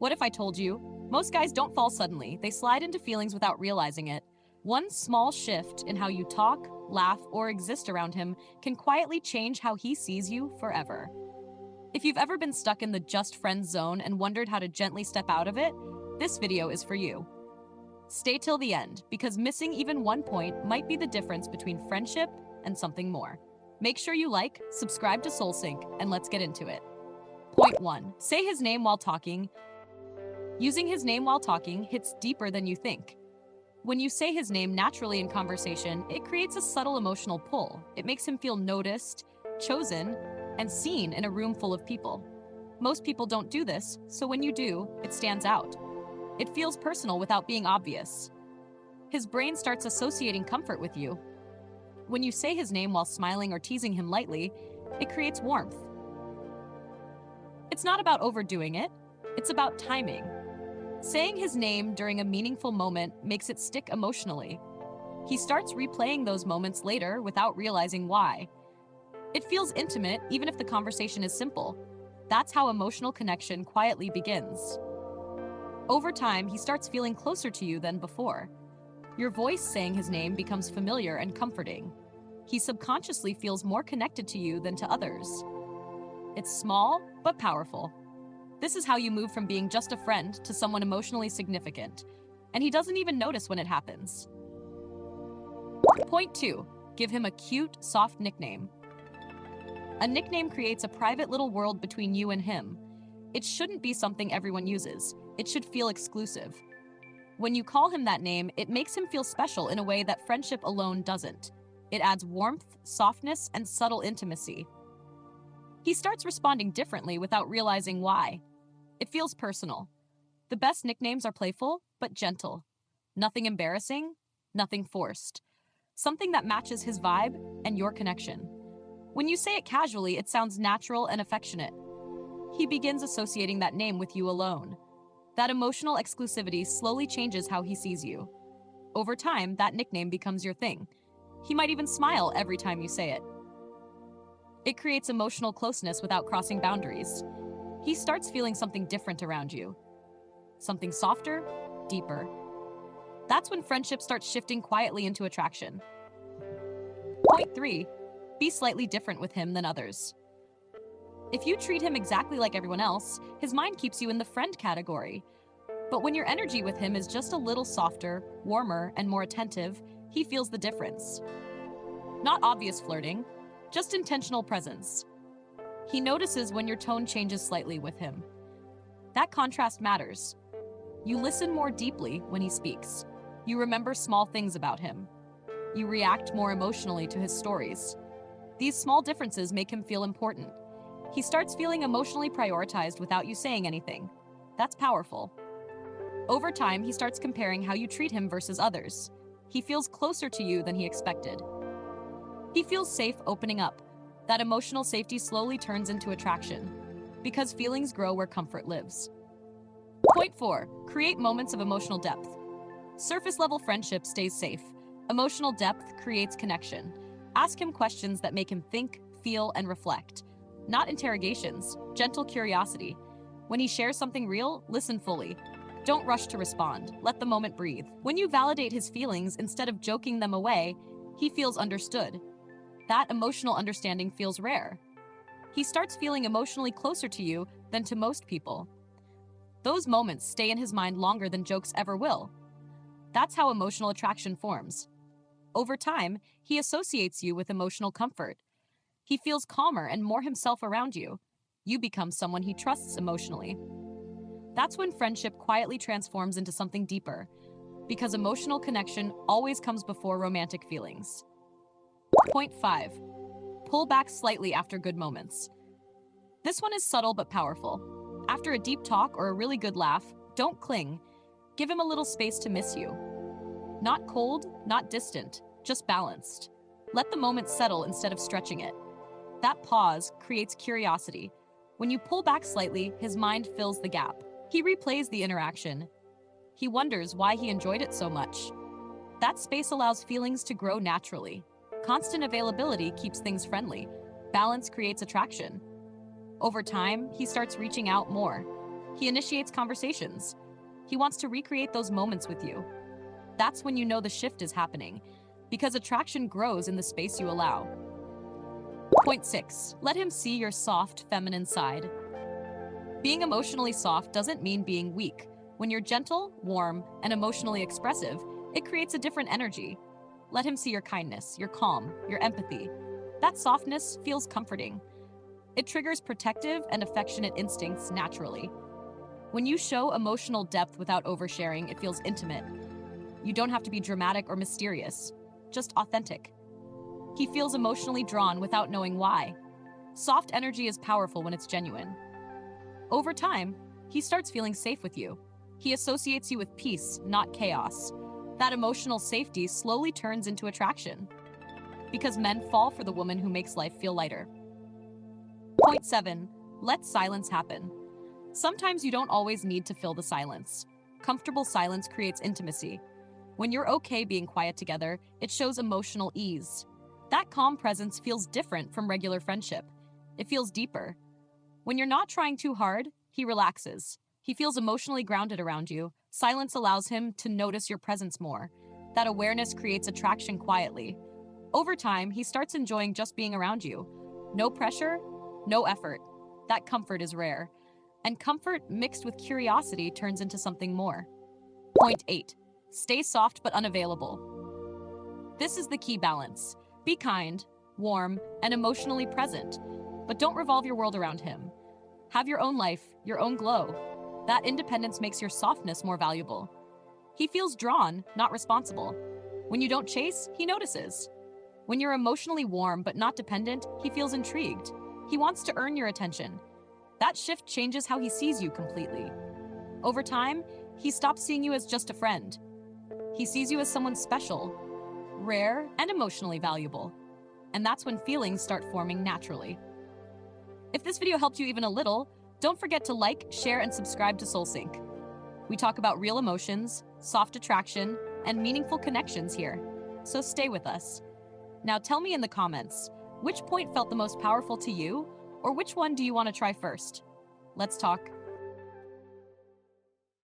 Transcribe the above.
What if I told you? Most guys don't fall suddenly, they slide into feelings without realizing it. One small shift in how you talk, laugh, or exist around him can quietly change how he sees you forever. If you've ever been stuck in the just friends zone and wondered how to gently step out of it, this video is for you. Stay till the end, because missing even one point might be the difference between friendship and something more. Make sure you like, subscribe to SoulSync, and let's get into it. Point 1. Say his name while talking. Using his name while talking hits deeper than you think. When you say his name naturally in conversation, it creates a subtle emotional pull. It makes him feel noticed, chosen, and seen in a room full of people. Most people don't do this, so when you do, it stands out. It feels personal without being obvious. His brain starts associating comfort with you. When you say his name while smiling or teasing him lightly, it creates warmth. It's not about overdoing it, it's about timing. Saying his name during a meaningful moment makes it stick emotionally. He starts replaying those moments later without realizing why. It feels intimate even if the conversation is simple. That's how emotional connection quietly begins. Over time, he starts feeling closer to you than before. Your voice saying his name becomes familiar and comforting. He subconsciously feels more connected to you than to others. It's small, but powerful. This is how you move from being just a friend to someone emotionally significant, and he doesn't even notice when it happens. Point 2. Give him a cute, soft nickname. A nickname creates a private little world between you and him. It shouldn't be something everyone uses. It should feel exclusive. When you call him that name, it makes him feel special in a way that friendship alone doesn't. It adds warmth, softness, and subtle intimacy. He starts responding differently without realizing why. It feels personal. The best nicknames are playful, but gentle. Nothing embarrassing, nothing forced. Something that matches his vibe and your connection. When you say it casually, it sounds natural and affectionate. He begins associating that name with you alone. That emotional exclusivity slowly changes how he sees you. Over time, that nickname becomes your thing. He might even smile every time you say it. It creates emotional closeness without crossing boundaries. He starts feeling something different around you. Something softer, deeper. That's when friendship starts shifting quietly into attraction. Point 3. Be slightly different with him than others. If you treat him exactly like everyone else, his mind keeps you in the friend category. But when your energy with him is just a little softer, warmer, and more attentive, he feels the difference. Not obvious flirting, just intentional presence. He notices when your tone changes slightly with him. That contrast matters. You listen more deeply when he speaks. You remember small things about him. You react more emotionally to his stories. These small differences make him feel important. He starts feeling emotionally prioritized without you saying anything. That's powerful. Over time, he starts comparing how you treat him versus others. He feels closer to you than he expected. He feels safe opening up. That emotional safety slowly turns into attraction, because feelings grow where comfort lives. Point 4. Create moments of emotional depth. Surface-level friendship stays safe. Emotional depth creates connection. Ask him questions that make him think, feel, and reflect. Not interrogations, gentle curiosity. When he shares something real, listen fully. Don't rush to respond. Let the moment breathe. When you validate his feelings instead of joking them away, he feels understood. That emotional understanding feels rare. He starts feeling emotionally closer to you than to most people. Those moments stay in his mind longer than jokes ever will. That's how emotional attraction forms. Over time, he associates you with emotional comfort. He feels calmer and more himself around you. You become someone he trusts emotionally. That's when friendship quietly transforms into something deeper, because emotional connection always comes before romantic feelings. Point 5. Pull back slightly after good moments. This one is subtle but powerful. After a deep talk or a really good laugh, don't cling. Give him a little space to miss you. Not cold, not distant, just balanced. Let the moment settle instead of stretching it. That pause creates curiosity. When you pull back slightly, his mind fills the gap. He replays the interaction. He wonders why he enjoyed it so much. That space allows feelings to grow naturally. Constant availability keeps things friendly. Balance creates attraction. Over time, he starts reaching out more. He initiates conversations. He wants to recreate those moments with you. That's when you know the shift is happening, because attraction grows in the space you allow. Point 6. Let him see your soft, feminine side. Being emotionally soft doesn't mean being weak. When you're gentle, warm, and emotionally expressive, it creates a different energy. Let him see your kindness, your calm, your empathy. That softness feels comforting. It triggers protective and affectionate instincts naturally. When you show emotional depth without oversharing, it feels intimate. You don't have to be dramatic or mysterious, just authentic. He feels emotionally drawn without knowing why. Soft energy is powerful when it's genuine. Over time, he starts feeling safe with you. He associates you with peace, not chaos. That emotional safety slowly turns into attraction, because men fall for the woman who makes life feel lighter. Point 7. Let silence happen. Sometimes you don't always need to fill the silence. Comfortable silence creates intimacy. When you're okay being quiet together, it shows emotional ease. That calm presence feels different from regular friendship. It feels deeper. When you're not trying too hard, he relaxes. He feels emotionally grounded around you. Silence allows him to notice your presence more. That awareness creates attraction quietly. Over time, he starts enjoying just being around you. No pressure, no effort. That comfort is rare. And comfort mixed with curiosity turns into something more. Point 8. Stay soft but unavailable. This is the key balance. Be kind, warm, and emotionally present, but don't revolve your world around him. Have your own life, your own glow. That independence makes your softness more valuable. He feels drawn, not responsible. When you don't chase, he notices. When you're emotionally warm but not dependent, he feels intrigued. He wants to earn your attention. That shift changes how he sees you completely. Over time, he stops seeing you as just a friend. He sees you as someone special, rare, and emotionally valuable. And that's when feelings start forming naturally. If this video helped you even a little, don't forget to like, share, and subscribe to SoulSync. We talk about real emotions, soft attraction, and meaningful connections here. So stay with us. Now tell me in the comments, which point felt the most powerful to you, or which one do you want to try first? Let's talk.